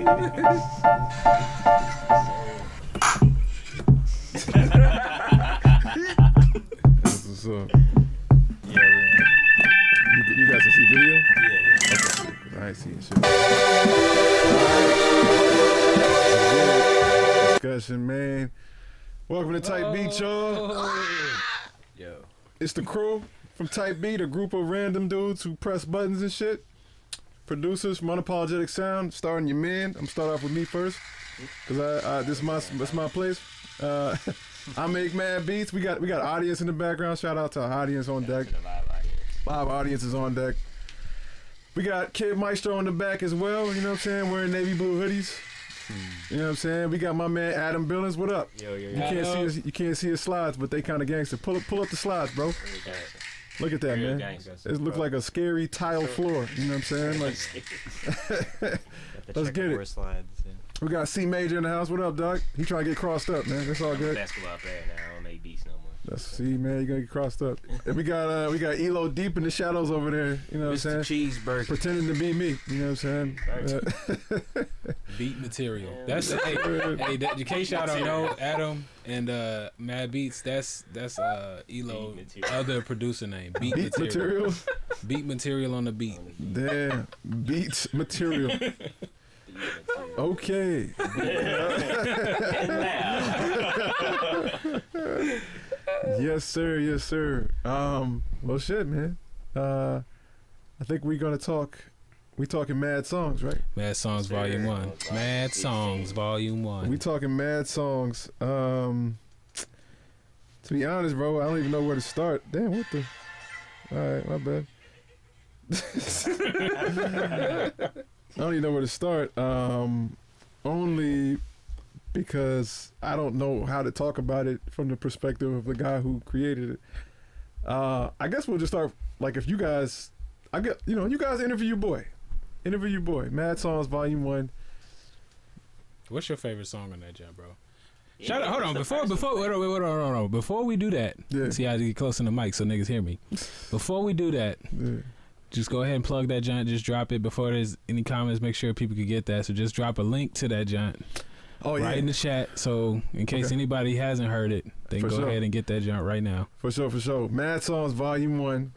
That's what's up. Yeah, we're in. You guys can see video? Yeah. I ain't seeing shit. Discussion, man. Welcome to Type Beat, y'all. Yo. It's the crew from Type Beat, a group of random dudes who press buttons and shit. Producers from Unapologetic Sound, starting your man. I'm start off with me first, cause this is my place. I make mad beats. We got audience in the background. Shout out to our audience on deck. Live audience is on deck. We got Kid Maestro on the back as well. You know what I'm saying? Wearing navy blue hoodies. You know what I'm saying? We got my man Adam Billings. What up? Yo. You can't see his slides, but they kind of gangster. Pull up the slides, bro. Look at that, man. It looks like a scary tile floor. You know what I'm saying? Like, let's get it. Slides, yeah. We got C Major in the house. What up, dog? He trying to get crossed up, man. That's all good. Basketball player now. I don't make beats no more. That's C, man. You gonna get crossed up. And we got Elo deep in the shadows over there. You know what I'm saying? Cheeseburger. Pretending to be me. You know what I'm saying? Beat material. That's hey, in case y'all don't know, Adam and Mad Beats. That's Elo other producer name. Beat material. Beat material on the beat. Damn. Beats material. Okay. Yes, sir. Yes, sir. Well, shit, man. I think we're gonna talk. We talking mad songs, right? Mad Songs Volume 1. Mad Songs Volume 1. We talking mad songs. To be honest, bro, I don't even know where to start. Damn, what the? All right, my bad. I don't even know where to start. Only because I don't know how to talk about it from the perspective of the guy who created it. I guess we'll just start, like, if you guys, you guys interview your boy. Interview your boy. Mad Songs Volume 1. What's your favorite song on that jump, bro? Shut up. Hold on. Before we do that, see how I get close in the mic so niggas hear me. Before we do that, just go ahead and plug that joint. Just drop it before there's any comments. Make sure people can get that. So just drop a link to that joint. Right in the chat. So in case anybody hasn't heard it, they can go ahead and get that joint right now. For sure. Mad Songs Volume 1.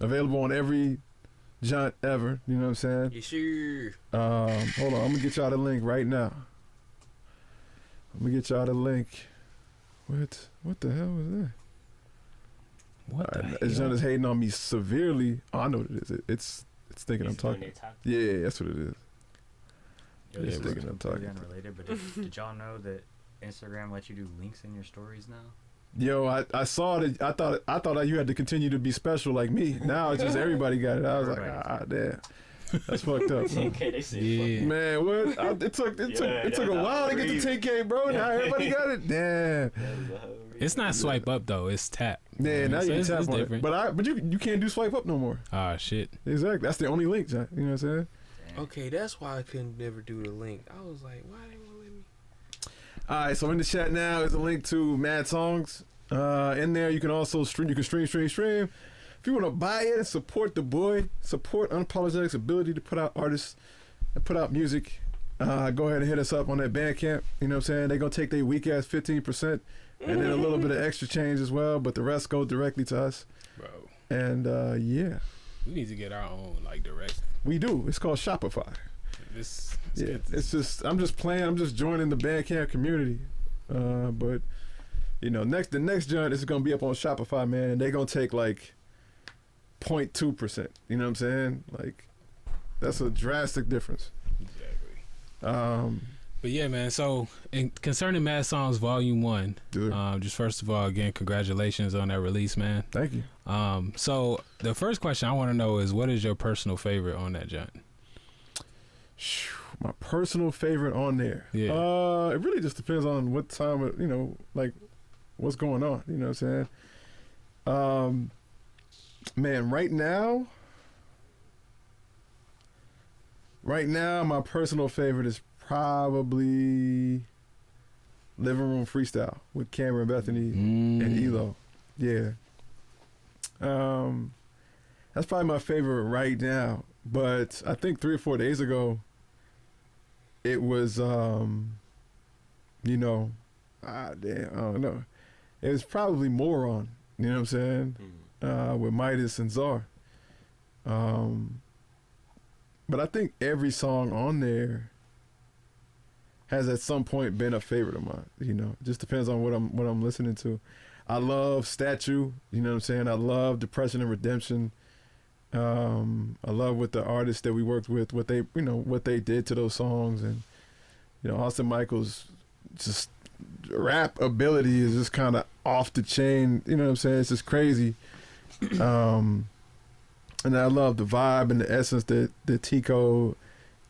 Available on every joint ever. You know what I'm saying? Yes, sure. Hold on. I'm going to get y'all the link right now. What the hell was that? What the hell? This joint is hating on me severely. Oh, I know what it is. It's thinking I'm talking. Yeah, that's what it is. Yo, It's thinking I'm talking. Unrelated, but did y'all know that Instagram lets you do links in your stories now? Yo, I saw it. I thought you had to continue to be special like me. Now it's just everybody got it. I was like, damn. That's fucked up. Yeah. Man, what? It took a while to get to 10K, bro. Now everybody got it. Damn. It's not swipe up though. It's tap. Yeah, now you can tap on different. it. But you can't do swipe up no more. Ah, shit. Exactly. That's the only link, John. You know what I'm saying? Okay, that's why I couldn't never do the link. I was like, why they won't let me? All right, so in the chat now is a link to Mad Songs. In there, you can also stream. You can stream. If you want to buy it and support the boy, support Unapologetic's ability to put out artists and put out music, go ahead and hit us up on that Bandcamp. You know what I'm saying? They're going to take their weak-ass 15% and then a little bit of extra change as well, but the rest go directly to us. Bro. And, yeah. We need to get our own, like, direct. We do. It's called Shopify. It's just, I'm just playing. I'm just joining the Bandcamp community. But, you know, the next joint is going to be up on Shopify, man, and they're going to take, like, 0.2%. You know what I'm saying? Like, that's a drastic difference. Exactly. But yeah, man. So, concerning Mad Songs Volume 1, just first of all, again, congratulations on that release, man. Thank you. So the first question I want to know is, what is your personal favorite on that joint? My personal favorite on there. Yeah. It really just depends on what time, like what's going on. You know what I'm saying? Man, right now, my personal favorite is probably Living Room Freestyle with Cameron Bethany and Elo. Yeah. That's probably my favorite right now. But I think 3 or 4 days ago, it was you know, damn, I don't know. It was probably Moron, you know what I'm saying? With Midas and Czar. But I think every song on there has at some point been a favorite of mine. You know, it just depends on what I'm listening to. I love Statue. You know what I'm saying? I love Depression and Redemption. I love what the artists that we worked with, what they did to those songs, and you know, Austin Michaels' just rap ability is just kind of off the chain. You know what I'm saying? It's just crazy. And I love the vibe and the essence that Tico,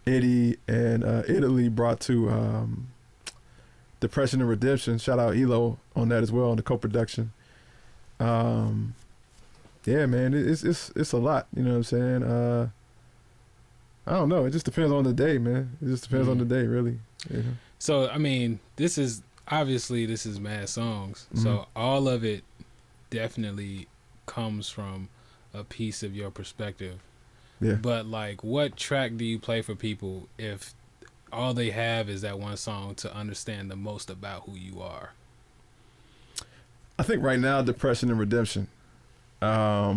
Eddie, and Italy brought to Depression and Redemption. Shout out Elo on that as well, on the co-production. Yeah, man, it's a lot. You know what I'm saying? I don't know. It just depends on the day, man. It just depends on the day, really. You know? So I mean, this is mad songs. So all of it definitely comes from a piece of your perspective. Yeah. But like, what track do you play for people if all they have is that one song to understand the most about who you are? I think right now, Depression and Redemption. I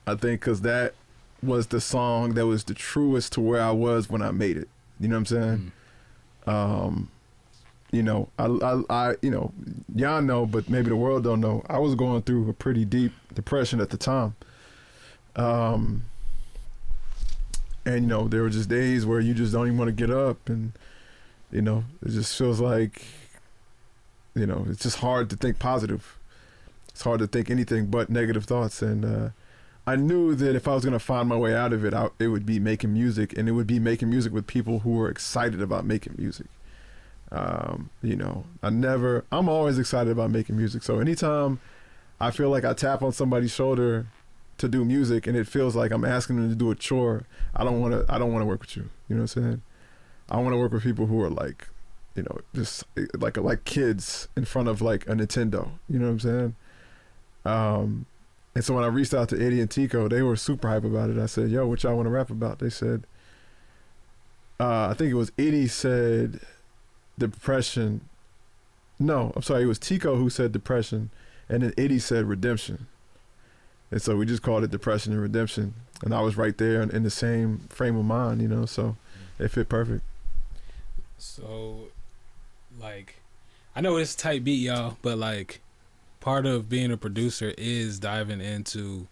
think because that was the song that was the truest to where I was when I made it. You know what I'm saying? You know, I you know, y'all know, but maybe the world don't know. I was going through a pretty deep depression at the time. And you know, there were just days where you just don't even want to get up, and you know, it just feels like, you know, it's just hard to think positive. It's hard to think anything but negative thoughts. And I knew that if I was gonna find my way out of it, it would be making music, and it would be making music with people who were excited about making music. You know, I'm always excited about making music. So anytime I feel like I tap on somebody's shoulder to do music and it feels like I'm asking them to do a chore, I don't want to work with you. You know what I'm saying? I want to work with people who are like, you know, just like kids in front of like a Nintendo. You know what I'm saying? And so when I reached out to Eddie and Tico, they were super hype about it. I said, yo, what y'all want to rap about? They said, I think it was Eddie said Depression. No, I'm sorry. It was Tico who said Depression, and then Eddie said Redemption. And so we just called it Depression and Redemption. And I was right there in the same frame of mind, you know, so it fit perfect. So, like, I know it's a tight beat, y'all, but like, part of being a producer is diving into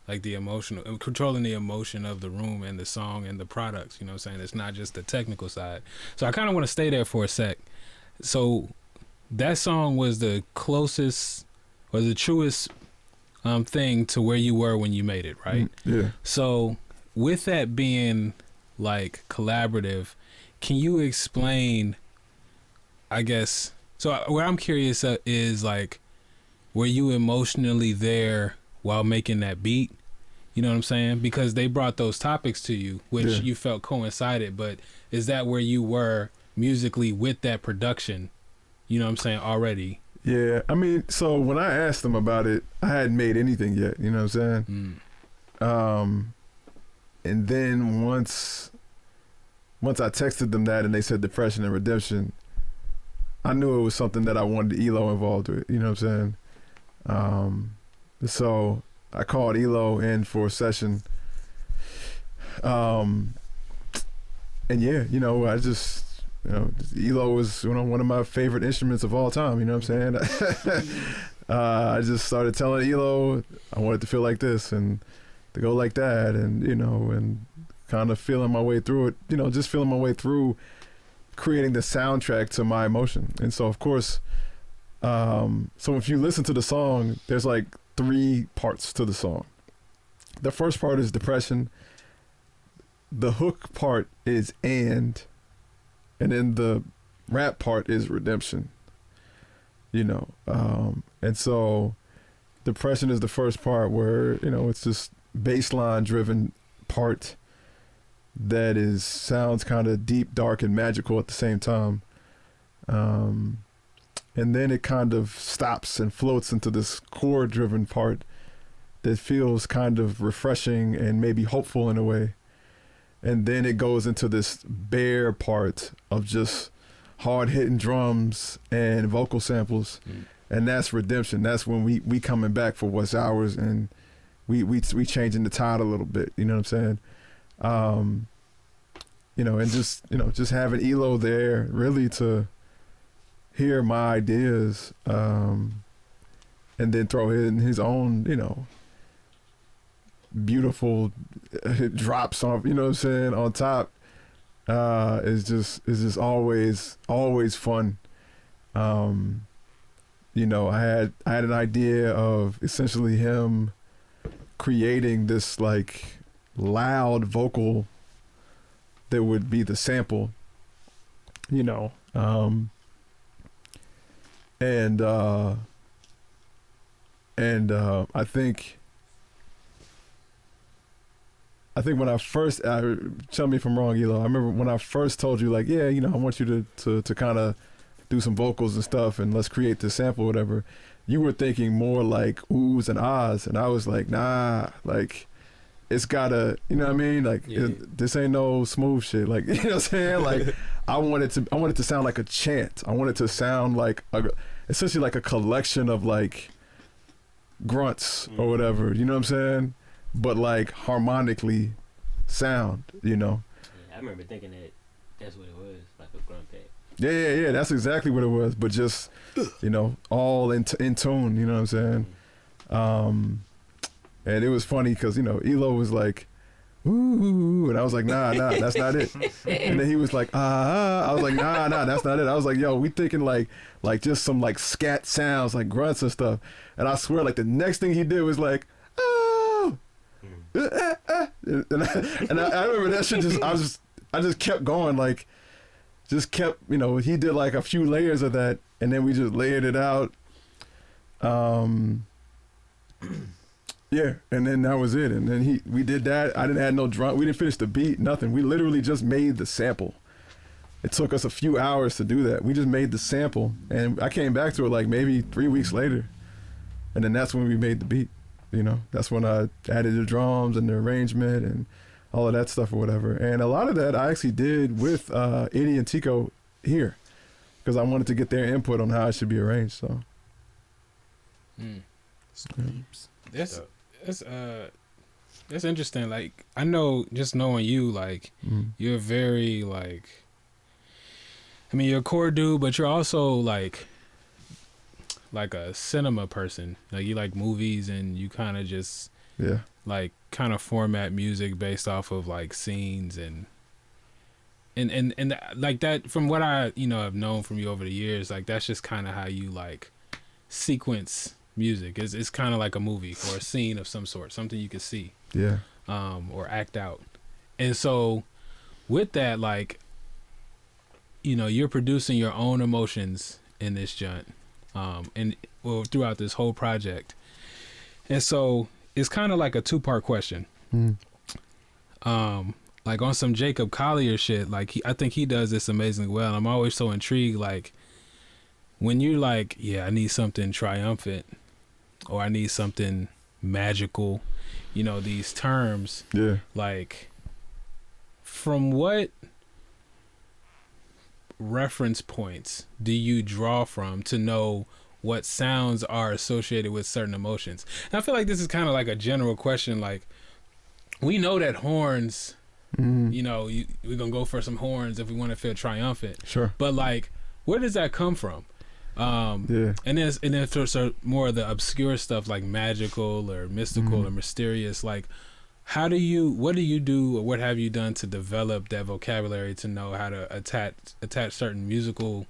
like the emotional, controlling the emotion of the room and the song and the products, you know what I'm saying? It's not just the technical side. So I kind of want to stay there for a sec. So that song was the closest or the truest thing to where you were when you made it, right? Yeah. So with that being like collaborative, can you explain, I guess, so where I'm curious is like, were you emotionally there while making that beat? You know what I'm saying? Because they brought those topics to you, which you felt coincided, but is that where you were musically with that production? You know what I'm saying? Already. Yeah, I mean, so when I asked them about it, I hadn't made anything yet, you know what I'm saying? And then once I texted them that and they said Depression and Redemption, I knew it was something that I wanted Elo involved with, you know what I'm saying? So I called Elo in for a session. And yeah, you know, I just, you know, Elo was, you know, one of my favorite instruments of all time, you know what I'm saying? I just started telling Elo I wanted to feel like this and to go like that, and, you know, and kind of feeling my way through it, you know, just feeling my way through creating the soundtrack to my emotion. And so, of course, so if you listen to the song, there's like 3 parts to the song. The first part is Depression. The hook part is and then the rap part is Redemption, you know. And so Depression is the first part where, you know, it's this bass line driven part that sounds kind of deep, dark, and magical at the same time. And then it kind of stops and floats into this chord driven part that feels kind of refreshing and maybe hopeful in a way. and then it goes into this bare part of just hard hitting drums and vocal samples, and that's redemption. That's when we coming back for what's ours, and we changing the tide a little bit. You know what I'm saying? You know, and just having Elo there really to hear my ideas, and then throw in his own, you know, beautiful drops on, you know what I'm saying, on top, is just always fun. You know, I had an idea of essentially him creating this like loud vocal that would be the sample, you know, and I think when I first, tell me if I'm wrong, Elo, I remember when I first told you, like, yeah, you know, I want you to kind of do some vocals and stuff, and let's create this sample or whatever, you were thinking more like oohs and ahs, and I was like, nah, like, it's gotta, you know what I mean? Like, this ain't no smooth shit. Like, you know what I'm saying? Like, I want it to sound like a chant. I want it to sound like essentially like a collection of like grunts or whatever, you know what I'm saying? But like harmonically sound, you know? Yeah, I remember thinking that's what it was, like a grunt pack. Yeah, that's exactly what it was, but just, you know, all in tune, you know what I'm saying? And it was funny because, you know, Elo was like, ooh, and I was like, nah, that's not it. And then he was like, I was like, nah, that's not it. I was like, yo, we thinking like just some like scat sounds, like grunts and stuff. And I swear, like the next thing he did was like, oh, and I remember that shit I just kept going, like, just kept, you know, he did like a few layers of that, and then we just layered it out. Yeah, and then that was it. And then we did that. I didn't add no drum. We didn't finish the beat, nothing. We literally just made the sample. It took us a few hours to do that. We just made the sample, and I came back to it like maybe 3 weeks later. And then that's when we made the beat, you know. That's when I added the drums and the arrangement and all of that stuff or whatever. And a lot of that I actually did with Eddie and Tico here, because I wanted to get their input on how it should be arranged, so. That's interesting. Like, I know, just knowing you, like, you're very, like, I mean, you're a core dude, but you're also like a cinema person. Like, you like movies, and you kind of just like kind of format music based off of like scenes and like that. From what I, you know, have known from you over the years, like that's just kind of how you like sequence music. It's kind of like a movie or a scene of some sort, something you can see, or act out. And so with that, like, you know, you're producing your own emotions in this joint, and well, throughout this whole project. And so it's kind of like a two-part question. Like on some Jacob Collier shit, like I think he does this amazingly well. I'm always so intrigued, like when you're like, yeah, I need something triumphant, or I need something magical, you know, these terms. Yeah. Like, from what reference points do you draw from to know what sounds are associated with certain emotions? And I feel like this is kind of like a general question. Like, we know that horns, you know, we're going to go for some horns if we want to feel triumphant. Sure. But like, where does that come from? And then for more of the obscure stuff like magical or mystical or mysterious, like what do you do, or what have you done to develop that vocabulary to know how to attach certain musical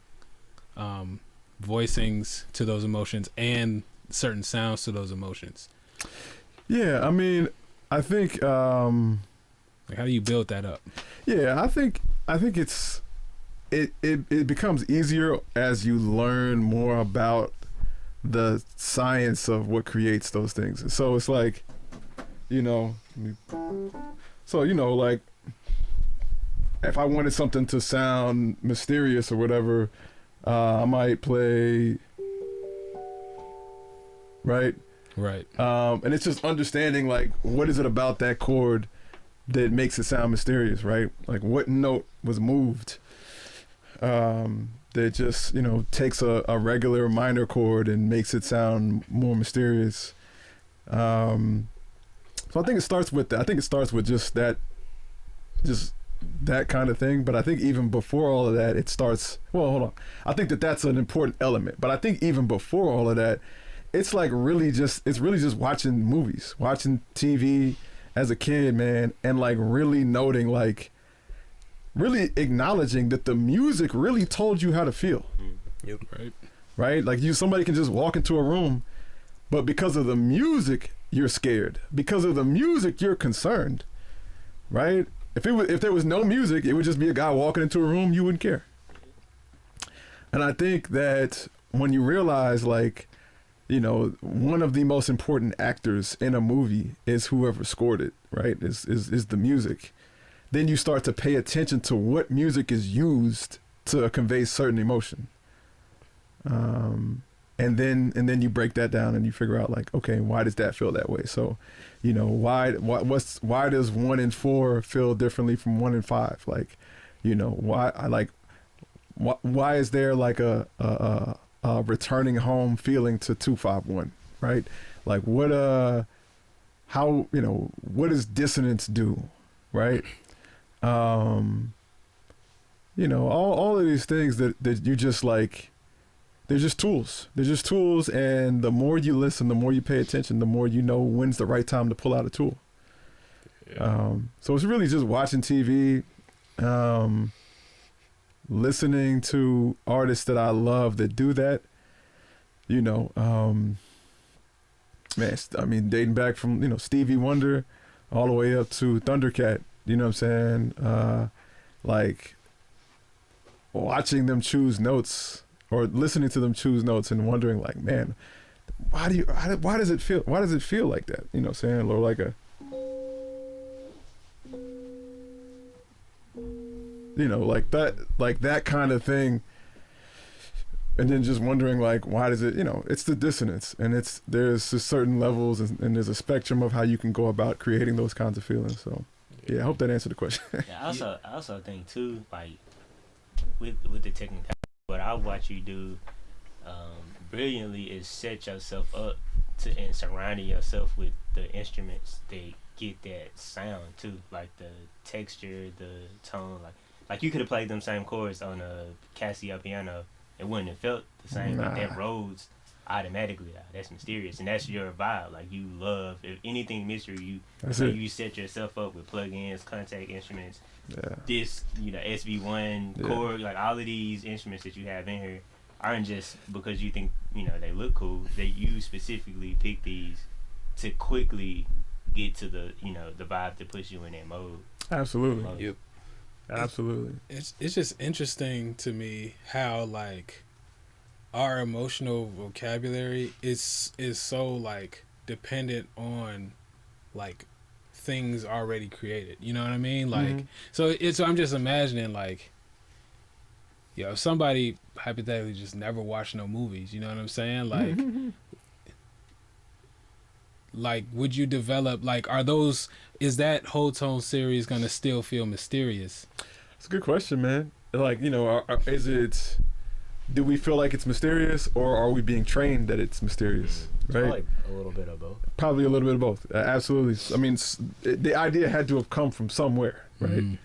voicings to those emotions and certain sounds to those emotions? Yeah, I mean, I think like, how do you build that up? Yeah, I think it becomes easier as you learn more about the science of what creates those things. So it's like, you know, like if I wanted something to sound mysterious or whatever, I might play, right? And it's just understanding, like, what is it about that chord that makes it sound mysterious, right? Like what note was moved that just, you know, takes a regular minor chord and makes it sound more mysterious. So I think it starts with that. I think it starts with just that kind of thing. But I think even before all of that, it starts, well, hold on. I think that that's an important element. But I think even before all of that, it's like really just watching movies, watching TV as a kid, man, and like really noting, like really acknowledging that the music really told you how to feel. Yep. Right? Like somebody can just walk into a room, but because of the music, you're scared. Because of the music, you're concerned. Right? If there was no music, it would just be a guy walking into a room, you wouldn't care. And I think that when you realize, like, you know, one of the most important actors in a movie is whoever scored it, right? Is the music. Then you start to pay attention to what music is used to convey certain emotion. And then you break that down and you figure out, like, okay, why does that feel that way? So, you know, why does 1 and 4 feel differently from 1 and 5? Like, you know, why is there like a returning home feeling to 251, right? Like what does dissonance do, right? You know, all of these things that you just like, they're just tools. They're just tools, and the more you listen, the more you pay attention, the more you know when's the right time to pull out a tool. Yeah. So it's really just watching TV, listening to artists that I love that do that. You know, man, I mean, dating back from, you know, Stevie Wonder all the way up to Thundercat, you know what I'm saying? Like watching them choose notes or listening to them choose notes and wondering, like, man, why does it feel like that? You know what I'm saying? Or like you know, like that kind of thing. And then just wondering, like, why does it, you know, it's the dissonance, and there's just certain levels and there's a spectrum of how you can go about creating those kinds of feelings. So yeah, I hope that answered the question. Yeah, I also think too, like with the technical, what I watch you do brilliantly is set yourself up and surrounding yourself with the instruments that get that sound too, like the texture, the tone. Like you could have played them same chords on a Casio piano, it wouldn't have felt the same. Like that Rhodes automatically, that's mysterious, and that's your vibe. Like you love, if anything mystery, you set yourself up with plugins, contact instruments, this, you know, SV1 chord, like all of these instruments that you have in here aren't just because you think, you know, they look cool. That you specifically pick these to quickly get to the, you know, the vibe to push you in that mode. Absolutely. Yep. Absolutely. It's just interesting to me how, like, our emotional vocabulary is so, like, dependent on, like, things already created. You know what I mean? Like, so I'm just imagining, like, you know, if somebody hypothetically just never watched no movies, you know what I'm saying? Like, like, would you develop, like, is that Whole Tone series gonna still feel mysterious? It's a good question, man. Like, you know, do we feel like it's mysterious, or are we being trained that it's mysterious? Right? Probably a little bit of both. Probably a little bit of both. Absolutely. I mean, the idea had to have come from somewhere, right?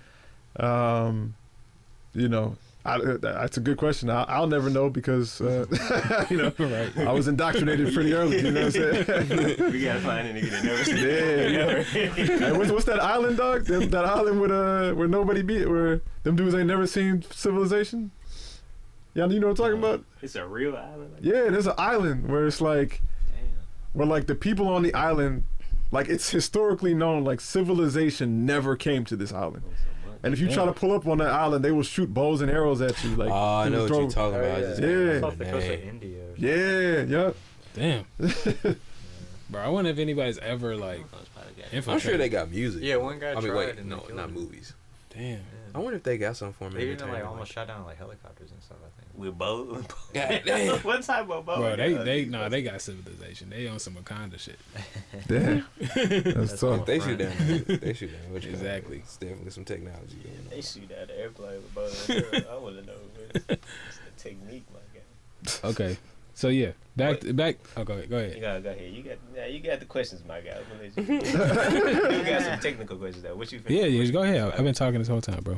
You know, that's a good question. I'll never know because, you know, right. I was indoctrinated pretty early. You know what I'm saying? We gotta find a nigga that never seen it. Hey, what's that island, dog? That island where nobody where them dudes ain't never seen civilization? Yeah, you know what I'm talking about? It's a real island. Like yeah, there's an island where it's like, where like the people on the island, like it's historically known, like civilization never came to this island. And if you try to pull up on that island, they will shoot bows and arrows at you. Like, I know what you're talking about. Yeah. Off the coast of India. Yep. Damn. Bro, I wonder if anybody's ever, like, I'm sure they got music. Yeah, one guy tried. Wait, and no, they killed not him. movies. Damn. I wonder if they got something for me. They even like almost shot down like helicopters and stuff. I think. With boat. God damn. What type of boat? Bro, they got civilization. They on some Wakanda shit. Damn. That's tough. They shoot down. They shoot down. What you call it? Exactly. It's definitely some technology going on. They shoot out the airplane with boat. I want to know. It's the technique, my guy. Okay. So yeah, back. Oh, go ahead. Go ahead. You got the questions, my guy. I'm gonna let you. You got some technical questions though. What you think? Yeah, just go ahead. I've been talking this whole time, bro.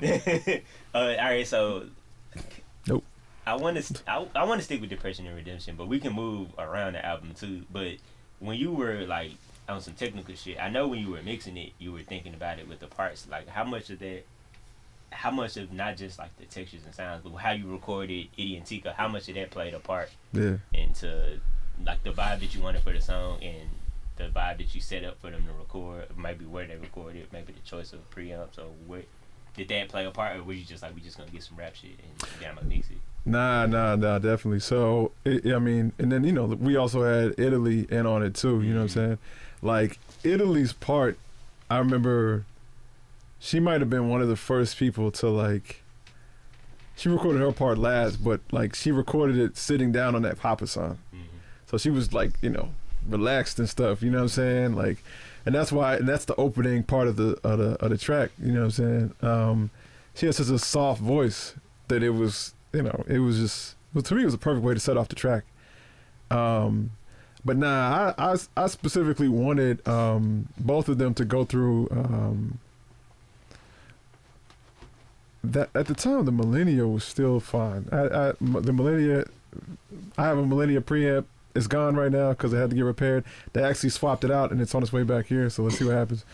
All right, so Nope. I want to stick with Depression and Redemption, but we can move around the album too. But when you were like on some technical shit, I know when you were mixing it, you were thinking about it with the parts. Like how much of not just like the textures and sounds, but how you recorded Itty and Tika, how much of that played a part into like the vibe that you wanted for the song and the vibe that you set up for them to record, maybe where they recorded, maybe the choice of preamps, or what did that play a part, or were you just like, we just gonna get some rap shit and then I'm gonna mix it? Nah, definitely. So, I mean, and then, you know, we also had Italy in on it too, you know what I'm saying? Like, Italy's part, I remember she might have been one of the first people to, like, she recorded her part last, but, like, she recorded it sitting down on that Papa song. Mm-hmm. So she was, like, you know, relaxed and stuff, you know what I'm saying? Like, and that's the opening part of the track, you know what I'm saying? She has such a soft voice that it was, you know, it was just, well, to me, it was a perfect way to set off the track. But nah, I specifically wanted both of them to go through that. At the time, the Millennia was still fine. The Millennia, I have a Millennia preamp. It's gone right now because it had to get repaired. They actually swapped it out and it's on its way back here. So let's see what happens.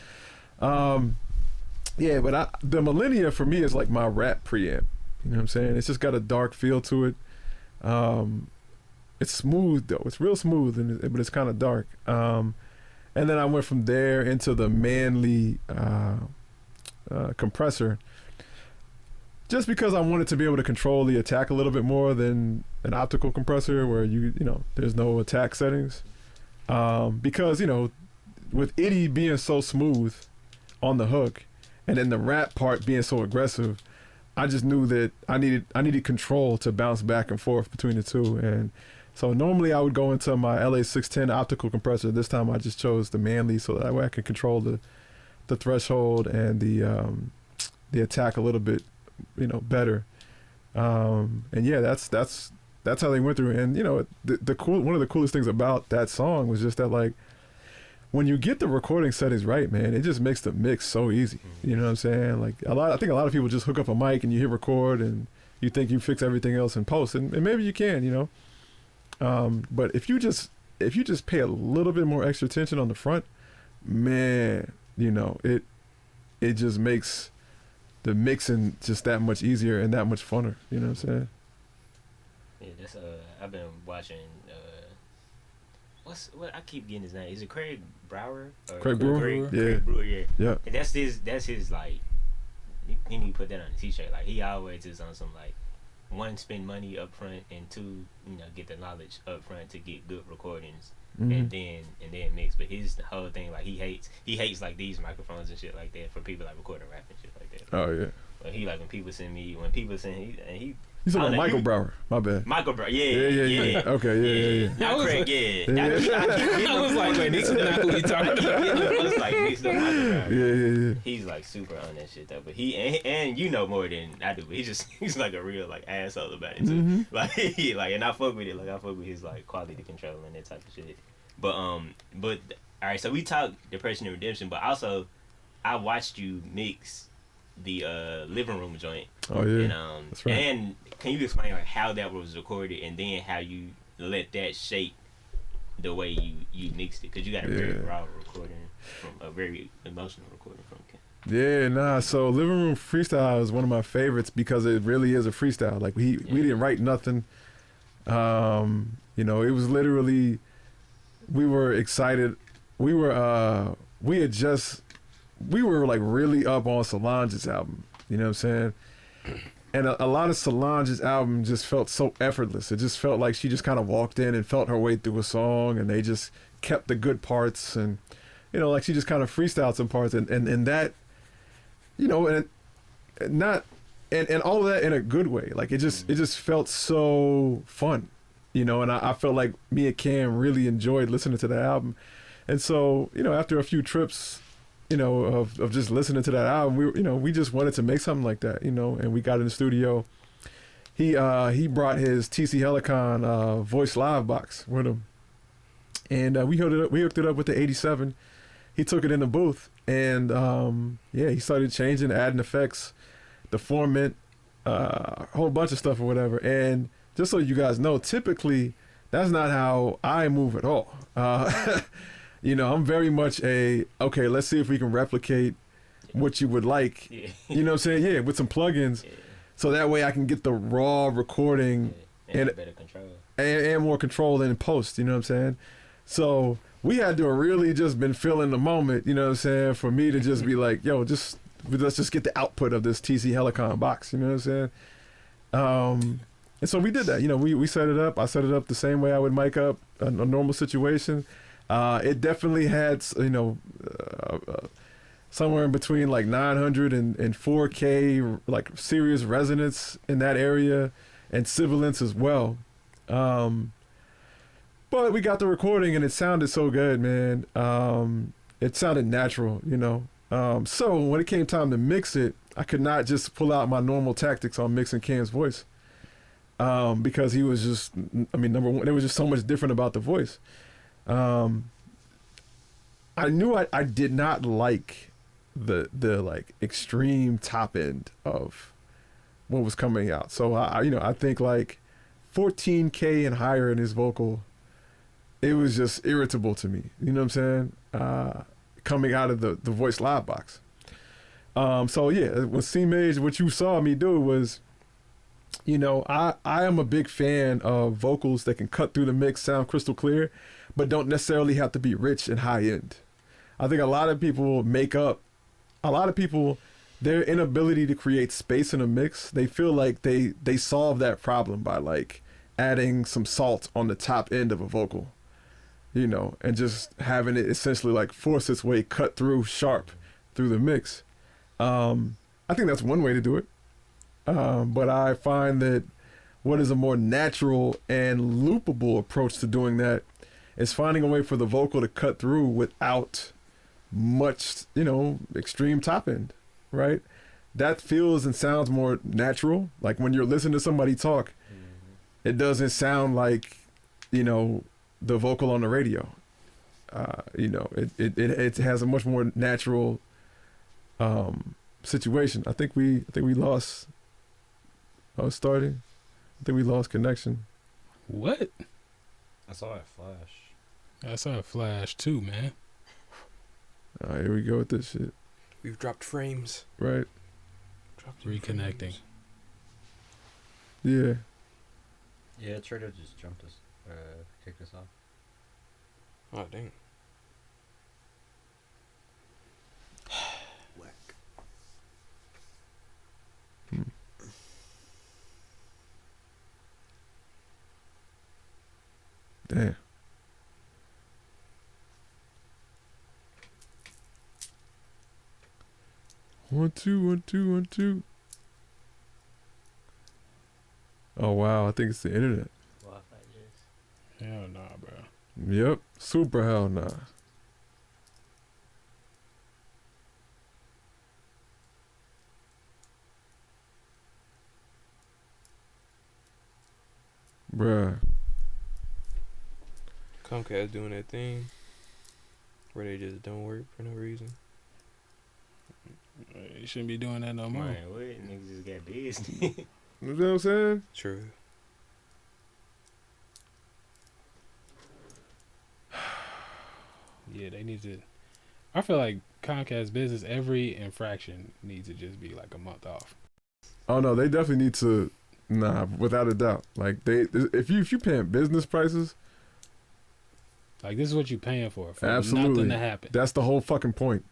Yeah, but the Millennia for me is like my rap preamp. You know what I'm saying? It's just got a dark feel to it. It's smooth though. It's real smooth, but it's kind of dark. And then I went from there into the Manley compressor, just because I wanted to be able to control the attack a little bit more than an optical compressor, where you know there's no attack settings. Because you know, with Itty being so smooth on the hook, and then the rap part being so aggressive, I just knew that I needed control to bounce back and forth between the two. And so normally I would go into my LA610 optical compressor. This time I just chose the Manley, so that way I could control the threshold and the attack a little bit, you know, better. And yeah, that's how they went through. And you know, one of the coolest things about that song was just that, like, when you get the recording settings right, man, it just makes the mix so easy. You know what I'm saying? Like I think a lot of people just hook up a mic and you hit record and you think you fix everything else in post, and maybe you can, you know. But if you just pay a little bit more extra attention on the front, man, you know, it just makes the mixing just that much easier and that much funner. You know what I'm saying? Yeah, that's I've been watching. What I keep getting his name. Is it Craig Brower? Craig Brewer? Craig Brewer, yeah. Yeah. And that's his like. He need to put that on a t-shirt. Like he always is on some like, one, spend money up front, and two, you know, get the knowledge up front to get good recordings, and then mix. But his whole thing, like he hates like these microphones and shit like that for people like recording rap and shit like that. Oh yeah. But he like when people send he He's talking about Michael Brower. My bad. Michael Brower, Yeah. Okay, yeah. Not Craig, I was like, wait, this is not who we talking about. It's like mixed up Michael Brower. Yeah. He's like super on that shit though. But and you know more than I do. But he's like a real like asshole about it too. Like and I fuck with it. Like I fuck with his like quality control and that type of shit. But all right. So we talked Depression and Redemption, but also I watched you mix the living room joint. Oh yeah. And that's right. And can you explain like how that was recorded and then how you let that shape the way you mixed it? Because you got a very raw recording from a very emotional recording from Ken. Yeah, nah. So Living Room Freestyle is one of my favorites because it really is a freestyle. Like we didn't write nothing. You know, it was literally, we were excited. We were like really up on Solange's album. You know what I'm saying? And a lot of Solange's album just felt so effortless. It just felt like she just kind of walked in and felt her way through a song, and they just kept the good parts, and you know, like she just kind of freestyled some parts, and that, you know, and not, and all of that in a good way. Like it just felt so fun, you know. And I felt like me and Cam really enjoyed listening to that album. And so, you know, after a few trips, you know, of just listening to that album, we just wanted to make something like that, you know. And we got in the studio. He brought his TC Helicon Voice Live box with him, and we hooked it up with the 87. He took it in the booth, and he started changing, adding effects, deformant, a whole bunch of stuff or whatever. And just so you guys know, typically that's not how I move at all. You know, I'm very much okay, let's see if we can replicate what you would like. Yeah. You know what I'm saying? Yeah, with some plugins. Yeah. So that way I can get the raw recording and better control. And more control in post, you know what I'm saying? So we had to really just been feeling the moment, you know what I'm saying, for me to just be like, yo, let's just get the output of this TC Helicon box, you know what I'm saying? And so we did that. You know, we set it up. I set it up the same way I would mic up a normal situation. It definitely had, you know, somewhere in between like 900 and 4K, like serious resonance in that area, and sibilance as well. But we got the recording and it sounded so good, man. It sounded natural, you know. So when it came time to mix it, I could not just pull out my normal tactics on mixing Cam's voice. Because he was just, I mean, number one, there was just so much different about the voice. I knew I did not like the like extreme top end of what was coming out. So I think like 14K and higher in his vocal, it was just irritable to me. You know what I'm saying? Coming out of the Voice Live box. So yeah, with C-Mage, what you saw me do was, you know, I am a big fan of vocals that can cut through the mix, sound crystal clear, but don't necessarily have to be rich and high end. I think a lot of people their inability to create space in a mix, they feel like they solve that problem by like adding some salt on the top end of a vocal, you know, and just having it essentially like force its way cut through sharp through the mix. I think that's one way to do it. But I find that what is a more natural and loopable approach to doing that is finding a way for the vocal to cut through without much, you know, extreme top end, right? That feels and sounds more natural. Like when you're listening to somebody talk, it doesn't sound like, you know, the vocal on the radio. You know, it has a much more natural situation. I think we lost. I was starting. I think we lost connection. What? I saw it flash. I saw it flash too, man. All right, here we go with this shit. We've dropped frames. Right. Reconnecting. Yeah. Yeah, Trader just jumped us, kicked us off. Oh, dang. Damn. One, two, 1, 2, 1, 2. Oh, wow. I think it's the internet. Wi-Fi just. Hell nah, bro. Yep. Super hell nah. Bruh. Comcast doing that thing where they just don't work for no reason. You shouldn't be doing that no more. Man, what? Niggas just got Disney. You know what I'm saying? True. Yeah, they need to. I feel like Comcast business, every infraction needs to just be like a month off. Oh no, they definitely need to. Nah, without a doubt. Like if you paying business prices, like this is what you paying for absolutely nothing to happen. That's the whole fucking point.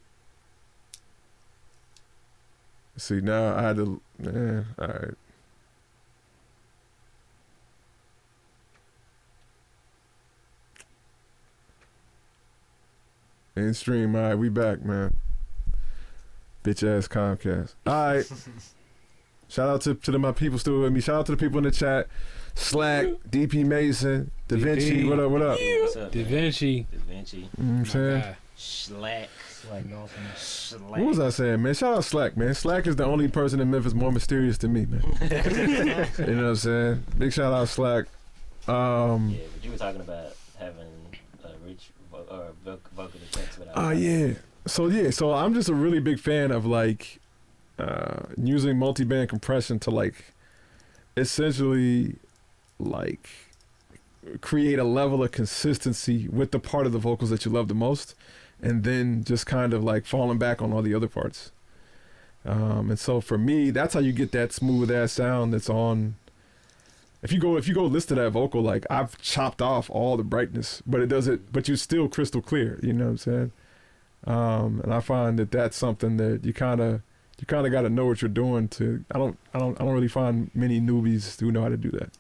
See, now I had to. All right. In stream, all right, we back, man. Bitch ass Comcast. All right. Shout out to my people still with me. Shout out to the people in the chat. Slack, DP Mason, Da Vinci. What up? What up? What's up, Da man? Vinci. Da Vinci. You know what I'm saying? God. Slack. Like Dawson. Slack. What was I saying, man? Shout out Slack, man. Slack is the only person in Memphis more mysterious than me, man. You know what I'm saying? Big shout out Slack. Yeah, but you were talking about having a rich vocal effects without. Yeah. So I'm just a really big fan of like using multi-band compression to like essentially like create a level of consistency with the part of the vocals that you love the most, and then just kind of like falling back on all the other parts. And so for me, that's how you get that smooth ass sound that's on. If you go listen to that vocal, like I've chopped off all the brightness, but you're still crystal clear. You know what I'm saying? And I find that that's something that you kind of got to know what you're doing to. I don't really find many newbies who know how to do that.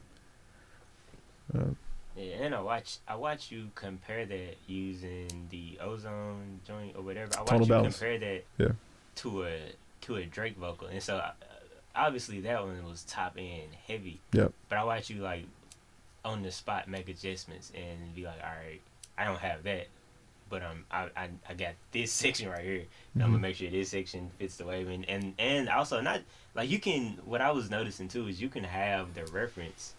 Yeah, and I watch you compare that using the Ozone joint or whatever. I watch Tonal you balance. compare that to a Drake vocal, and so obviously that one was top end heavy. Yep. But I watch you like on the spot make adjustments and be like, all right, I don't have that, but I got this section right here. And I'm gonna make sure this section fits the wave, and also not like you can. What I was noticing too is you can have the reference,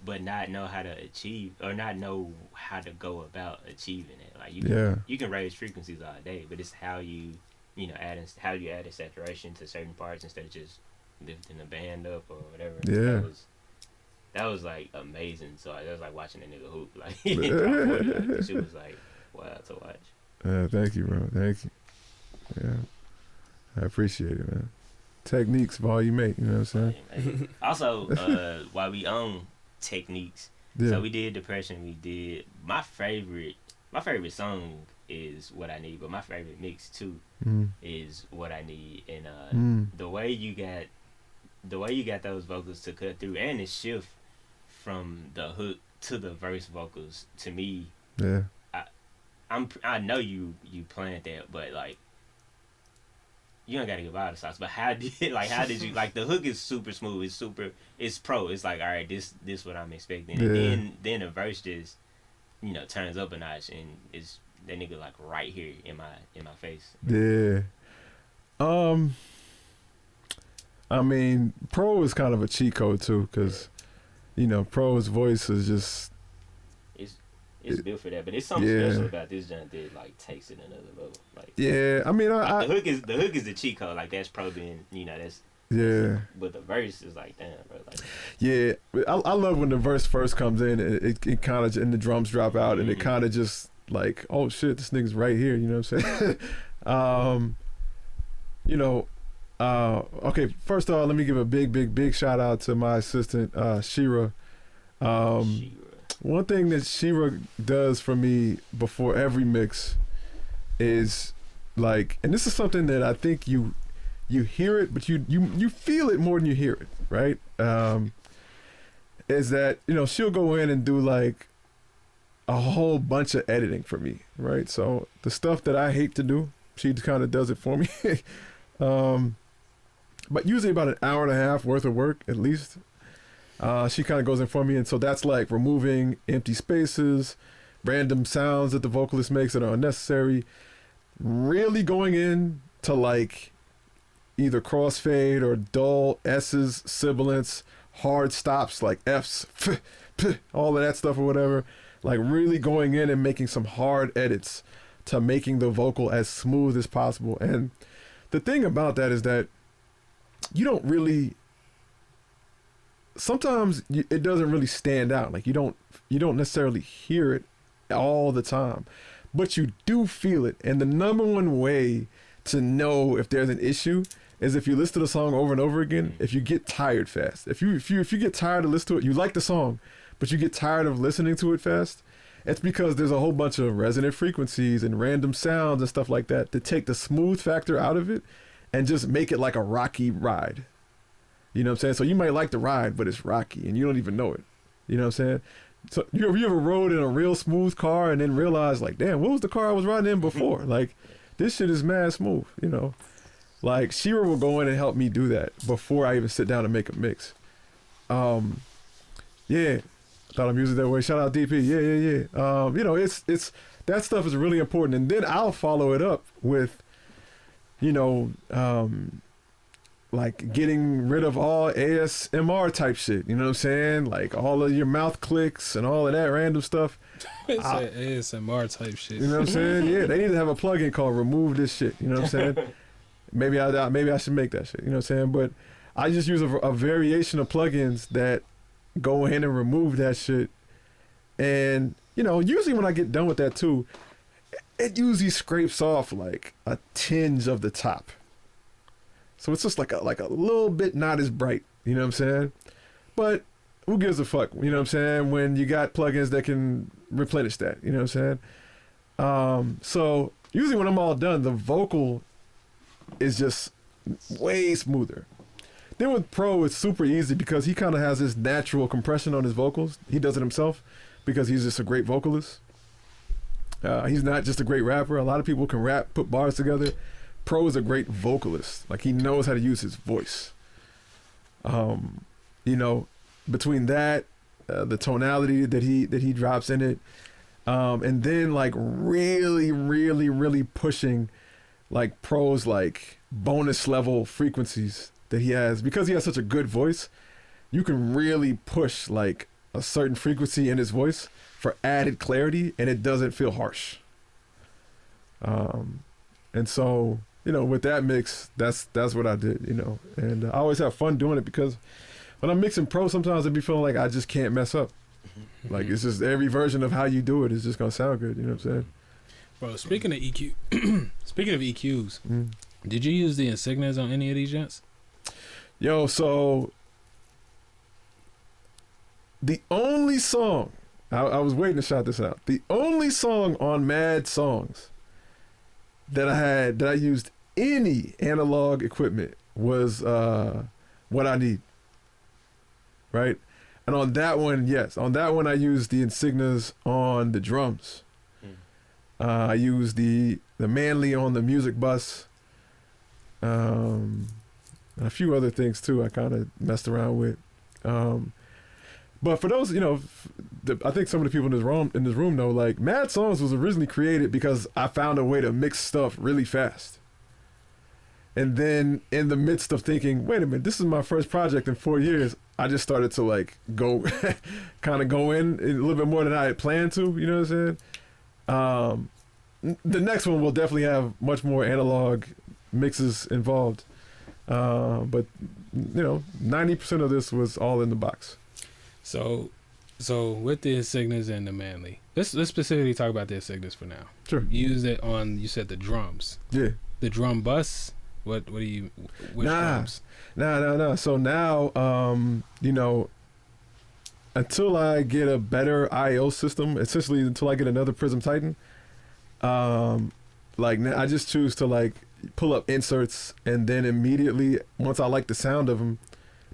but not know how to achieve or not know how to go about achieving it. Like you can raise frequencies all day, but it's how you add a saturation to certain parts instead of just lifting the band up or whatever. Yeah. That was like amazing. So that was like watching a nigga hoop. Like she was like wild to watch. Thank you, bro. Thank you. Yeah, I appreciate it, man. Techniques, volume 8. You know what I'm saying? Also, while we own techniques, so we did Depression. We did my favorite song is What I Need, but my favorite mix too is What I Need, and the way you got those vocals to cut through and the shift from the hook to the verse vocals, to me, I know you planned that, but like you don't gotta give out the sauce. But how did you like the hook is super smooth, it's pro. It's like, all right, this what I'm expecting, and then the verse just turns up a notch, and it's that nigga like right here in my face. Yeah. I mean, Pro is kind of a cheat code too, because Pro's voice is just it's built for that, but it's something special about this joint that like takes it another level. Like I mean, the hook is the cheat code. Like that's Pro being that's. Yeah. But the verse is like, damn, bro. Like, yeah, I love when the verse first comes in, and it kind of, and the drums drop out, and it kind of just like, oh shit, this nigga's right here. You know what I'm saying? Okay, first of all, let me give a big shout out to my assistant, Shira. One thing that Shira does for me before every mix is like, and this is something that I think you hear it, but you feel it more than you hear it, right? Is that, she'll go in and do like a whole bunch of editing for me, right? So the stuff that I hate to do, she kind of does it for me. But usually about an hour and a half worth of work at least. She kind of goes in for me, and so that's like removing empty spaces, random sounds that the vocalist makes that are unnecessary, really going in to like either crossfade or dull S's, sibilants, hard stops like F's, all of that stuff or whatever. Like really going in and making some hard edits to making the vocal as smooth as possible. And the thing about that is that you don't really, sometimes it doesn't really stand out. Like you don't necessarily hear it all the time, but you do feel it. And the number one way to know if there's an issue is if you listen to the song over and over again, if you get tired fast. If you get tired of listening to it, you like the song, but you get tired of listening to it fast, it's because there's a whole bunch of resonant frequencies and random sounds and stuff like that to take the smooth factor out of it and just make it like a rocky ride. You know what I'm saying? So you might like the ride, but it's rocky and you don't even know it. You know what I'm saying? So you ever rode in a real smooth car and then realize like, damn, what was the car I was riding in before? Like this shit is mad smooth, Like Shira will go in and help me do that before I even sit down and make a mix. Yeah, I thought I'm using that way. Shout out DP. Yeah. You know, it's that stuff is really important, and then I'll follow it up with, you know, like getting rid of all ASMR type shit. You know what I'm saying? Like all of your mouth clicks and all of that random stuff. It's ASMR type shit. You know what I'm saying? Yeah, they need to have a plugin called "Remove This Shit." You know what I'm saying? Maybe I should make that shit. You know what I'm saying? But I just use a variation of plugins that go in and remove that shit. And you know, usually when I get done with that too, it usually scrapes off like a tinge of the top. So it's just like a little bit not as bright. You know what I'm saying? But who gives a fuck? You know what I'm saying? When you got plugins that can replenish that. You know what I'm saying? So usually when I'm all done, the vocal is just way smoother. Then with Pro, it's super easy because he kind of has this natural compression on his vocals. He does it himself because he's just a great vocalist. He's not just a great rapper. A lot of people can rap, put bars together. Pro is a great vocalist. Like he knows how to use his voice. You know, between that, the tonality that he drops in it, and then like really pushing like Pro's like bonus level frequencies that he has, because he has such a good voice. You can really push like a certain frequency in his voice for added clarity, and it doesn't feel harsh. And so, you know, with that mix, that's what I did, you know, and I always have fun doing it because when I'm mixing Pro, sometimes I be feeling like I just can't mess up. Like it's just every version of how you do it is just gonna sound good. You know what I'm saying? Bro, speaking of EQs, did you use the Insignias on any of these gents? Yo, so the only song I was waiting to shout this out. The only song on Mad Songs that I used any analog equipment was What I Need. Right? And on that one, yes. On that one I used the Insignias on the drums. I used the Manley on the music bus. And a few other things too I kind of messed around with. But for those, you know, I think some of the people in this room know, like, Mad Songs was originally created because I found a way to mix stuff really fast. And then in the midst of thinking, wait a minute, this is my first project in 4 years, I just started to like go in a little bit more than I had planned to, you know what I'm saying? The next one will definitely have much more analog mixes involved. But you know, 90% of this was all in the box. So with the Insignias and the Manley, let's specifically talk about the Insignias for now. Sure. You used it on, you said the drums. Yeah. The drum bus. Which drums? Nah. So now, you know, until I get a better I/O system, essentially until I get another Prism Titan, like I just choose to like pull up inserts, and then immediately once I like the sound of them,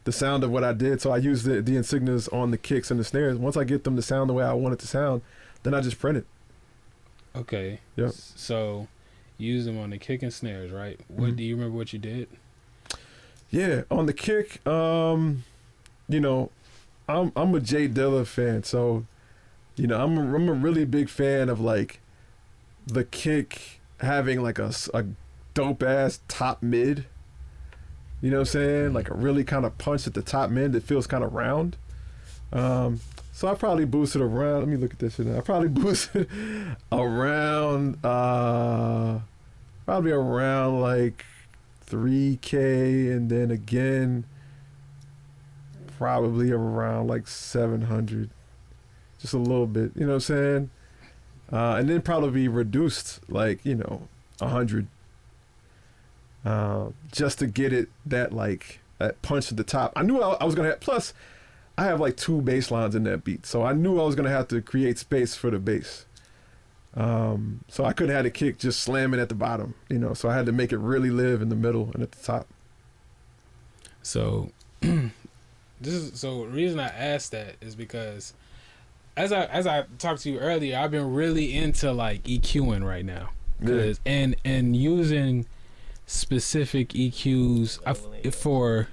the sound of what I did, so I use the Insignias on the kicks and the snares. Once I get them to sound the way I want it to sound, then I just print it. Okay. Yep. So use them on the kick and snares, right? What do you remember what you did? Yeah, on the kick, you know, I'm a Jay Dilla fan, so you know, I'm a really big fan of like the kick having like a dope ass top mid. You know what I'm saying? Like a really kind of punch at the top mid that feels kind of round. So I probably boosted around. Let me look at this shit now. I probably boosted around, probably around like 3K, and then again, probably around like 700, just a little bit. You know what I'm saying? And then probably reduced like, you know, 100, just to get it that like that punch at the top. I knew I was gonna have. Plus, I have like 2 bass lines in that beat, so I knew I was gonna have to create space for the bass. So I couldn't have the kick just slamming at the bottom, you know. So I had to make it really live in the middle and at the top. So the reason I asked that is because as I talked to you earlier, I've been really into like EQing right now, and using specific EQs for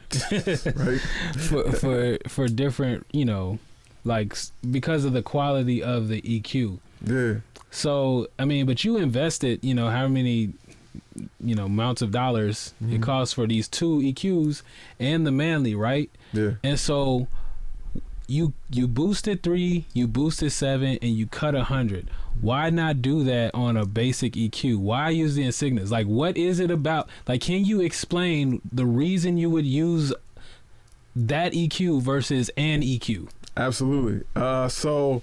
for different, you know, like because of the quality of the EQ. Yeah. So I mean, but you invested, you know, how many, you know, amounts of dollars it costs for these 2 EQs and the Manley, right? Yeah. And so you boosted 3, you boosted 7, and you cut 100. Why not do that on a basic EQ? Why use the Insignias? Like, what is it about? Like, can you explain the reason you would use that EQ versus an EQ? Absolutely. So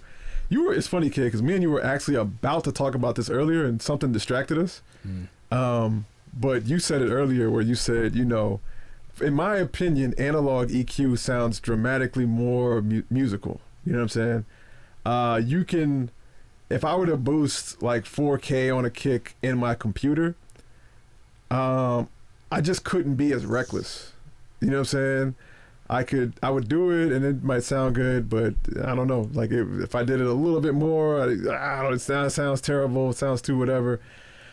it's funny, kid, because me and you were actually about to talk about this earlier and something distracted us. But you said it earlier where you said, you know, in my opinion, analog EQ sounds dramatically more musical. You know what I'm saying? You can, if I were to boost like 4K on a kick in my computer, I just couldn't be as reckless. You know what I'm saying? I would do it and it might sound good, but I don't know. Like if I did it a little bit more, I don't know, it sounds terrible. It sounds too whatever,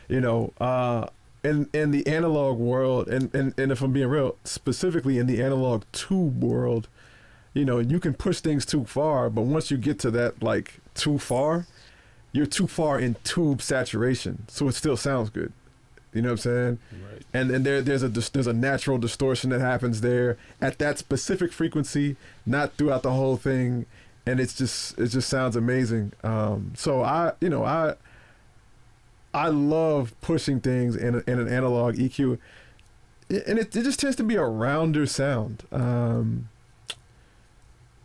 you know. In the analog world, and if I'm being real, specifically in the analog tube world, you know, you can push things too far, but once you get to that, like, too far, you're too far in tube saturation, so it still sounds good. You know what I'm saying? Right. And there's a natural distortion that happens there at that specific frequency, not throughout the whole thing, and it just sounds amazing. So I love pushing things in an analog EQ, and it just tends to be a rounder sound.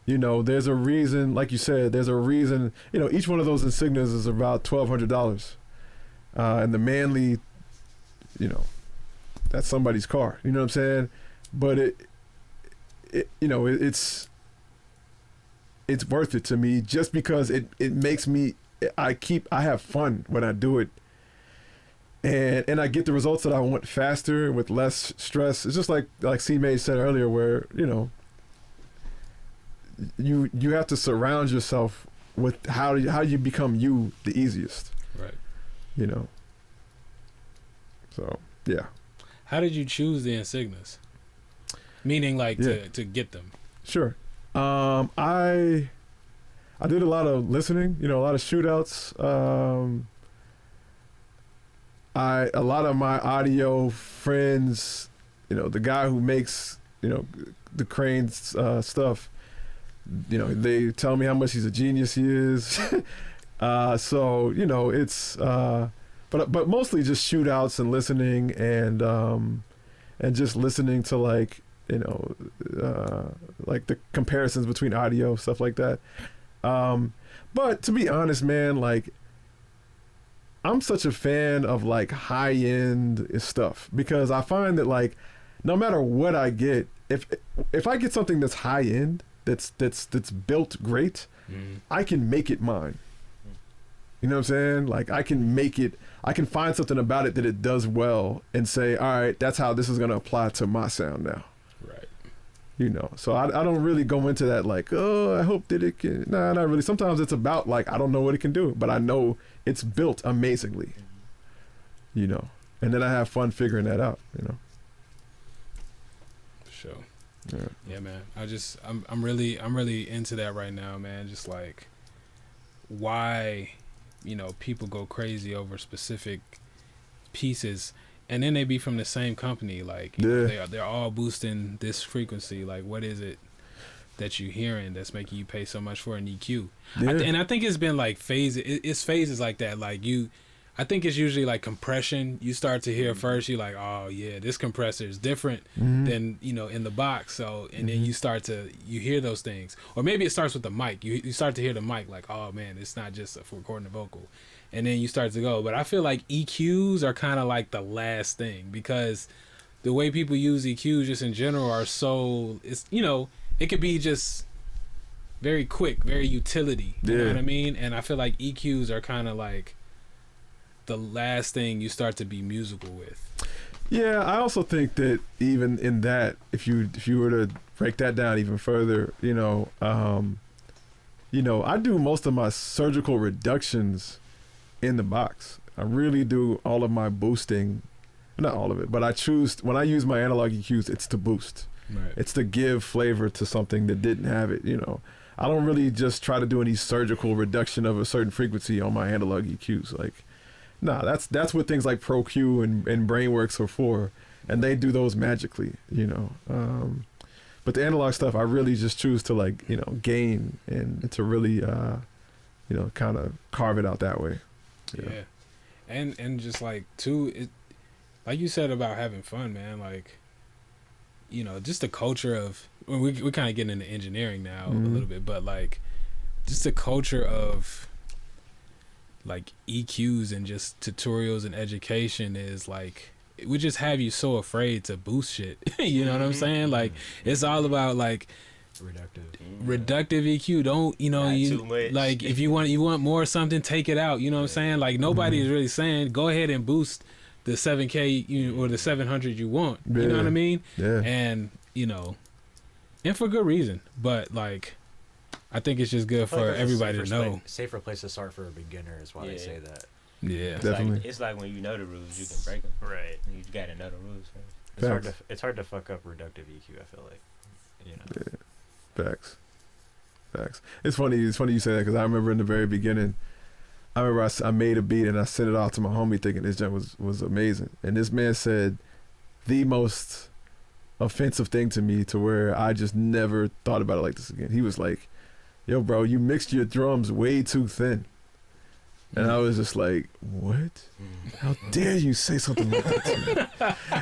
You know, there's a reason, like you said, there's a reason, you know, each one of those Insignias is about $1,200. And the Manley, you know, that's somebody's car, you know what I'm saying? But you know, it's worth it to me just because it makes me, I have fun when I do it. And I get the results that I want faster with less stress. It's just like C-May said earlier, where, you know, you have to surround yourself with how you become you the easiest. Right. You know. So yeah. How did you choose the Insignias? Meaning, like, to get them. Sure. I did a lot of listening. You know, a lot of shootouts. A lot of my audio friends, you know, the guy who makes, you know, the Crane's stuff, you know, they tell me how much he's a genius he is. So, you know, it's but mostly just shootouts and listening and just listening to, like, you know, like the comparisons between audio, stuff like that. But to be honest, man, like, I'm such a fan of, like, high-end stuff because I find that, like, no matter what I get, if I get something that's high-end, that's built great, I can make it mine. You know what I'm saying? Like, I can find something about it that it does well and say, all right, that's how this is going to apply to my sound now. Right. You know, so I don't really go into that like, oh, I hope that it can. Nah, not really. Sometimes it's about, like, I don't know what it can do, but I know it's built amazingly. You know, and then I have fun figuring that out, you know. For sure. Yeah, man. I'm really into that right now, man. Just like why, you know, people go crazy over specific pieces, and then they be from the same company. Like, you know, they're all boosting this frequency. Like, what is it that you hearing that's making you pay so much for an EQ? And I think it's been like phases. It's phases like that. Like, I think it's usually like compression. You start to hear first, you're like, oh yeah, this compressor is different than, you know, in the box. So, and then you hear those things. Or maybe it starts with the mic. You start to hear the mic like, oh man, it's not just for recording the vocal. And then you start to go. But I feel like EQs are kind of like the last thing, because the way people use EQs just in general are so, it's, you know, it could be just very quick, very utility. You know what I mean? And I feel like EQs are kind of like the last thing you start to be musical with. Yeah, I also think that even in that, if you were to break that down even further, you know, I do most of my surgical reductions in the box. I really do all of my boosting not all of it, but I choose when I use my analog EQs, it's to boost. Right. It's to give flavor to something that didn't have it. You know, I don't really just try to do any surgical reduction of a certain frequency on my analog EQs. Like, nah, that's what things like Pro Q and Brainworks are for, and they do those magically. You know, but the analog stuff, I really just choose to like, you know, gain and to really, you know, kind of carve it out that way. Yeah. And just like too, it, like you said about having fun, man. Like, you know, just the culture of we're kind of getting into engineering now a little bit, but like just the culture of like EQs and just tutorials and education is like it would just have you so afraid to boost shit. You know what I'm saying? Like it's all about like reductive EQ. Don't, you know, Not you too much. like if you want more of something, take it out. You know what I'm saying? Like nobody is really saying go ahead and boost the 7K or the 700 you want. You know what I mean? Yeah. And you know, and for good reason. But like, I think it's just good for everybody to know. Safer place to start for a beginner is why they say that. Yeah, Definitely. It's like when you know the rules, you can break them. Right. You gotta know the rules first. It's hard to fuck up reductive EQ. I feel like, you know. Yeah. Facts. It's funny you say that because I remember in the very beginning, I remember I made a beat and I sent it out to my homie thinking this jam was amazing, and this man said the most offensive thing to me to where I just never thought about it like this again. He was like, "Yo, bro, you mixed your drums way too thin." And I was just like, what? How dare you say something like that to me?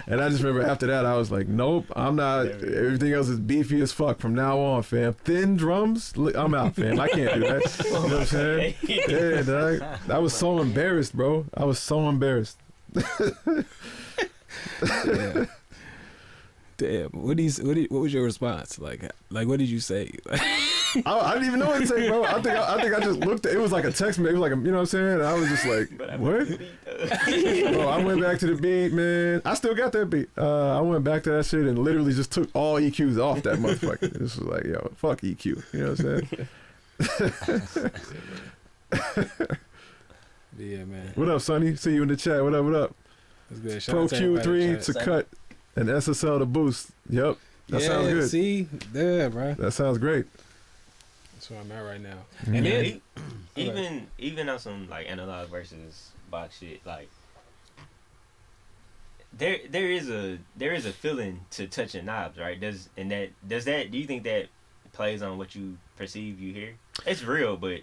And I just remember after that, I was like, nope, I'm not. Everything else is beefy as fuck from now on, fam. Thin drums? I'm out, fam. I can't do that. You know what I'm saying? Yeah, dog. I was so embarrassed, bro. I was so embarrassed. yeah. Damn. What was your response? Like what did you say? I didn't even know what to say, bro. I think I just looked at it. Was like a text me. It was like you know what I'm saying? And I was just like, what? Bro, I went back to the beat, man. I still got that beat. I went back to that shit and literally just took all EQs off that motherfucker. This was like, yo, fuck EQ. You know what I'm saying? Yeah, man. What up, Sonny? See you in the chat. What up? That's good. Shout Pro out to everybody in Q3 the to chat. cut and SSL to boost. Yep. That sounds good. See? Yeah, bro. That sounds great. That's where I'm at right now. Mhm. And Yeah, then even on some like analog versus box shit, like there is a feeling to touching knobs, right? Do you think that plays on what you perceive you hear? It's real, but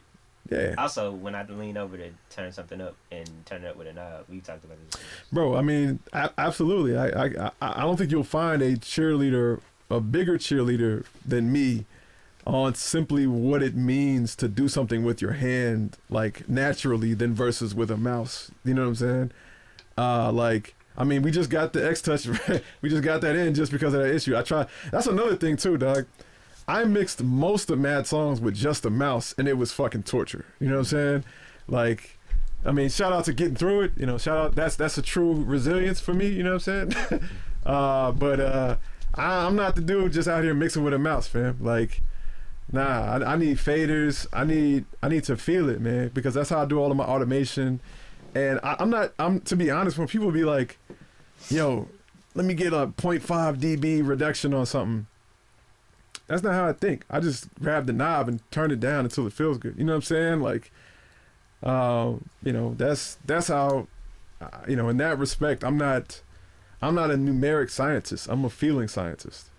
Yeah. also when I lean over to turn something up and turn it up with a knob, we talked about this. Bro, I mean, absolutely. I don't think you'll find a bigger cheerleader than me on simply what it means to do something with your hand, like naturally, than versus with a mouse. You know what I'm saying? Like, I mean, we just got the X Touch. We just got that in just because of that issue. That's another thing too, dog. I mixed most of Mad songs with just a mouse, and it was fucking torture. You know what I'm saying? Like, I mean, shout out to getting through it. You know, shout out. That's a true resilience for me. You know what I'm saying? But I'm not the dude just out here mixing with a mouse, fam. Like, nah, I need faders. I need to feel it, man, because that's how I do all of my automation. And I'm to be honest, when people be like, yo, let me get a 0.5 dB reduction on something. That's not how I think. I just grab the knob and turn it down until it feels good. You know what I'm saying? Like, you know, that's how, you know, in that respect, I'm not a numeric scientist. I'm a feeling scientist.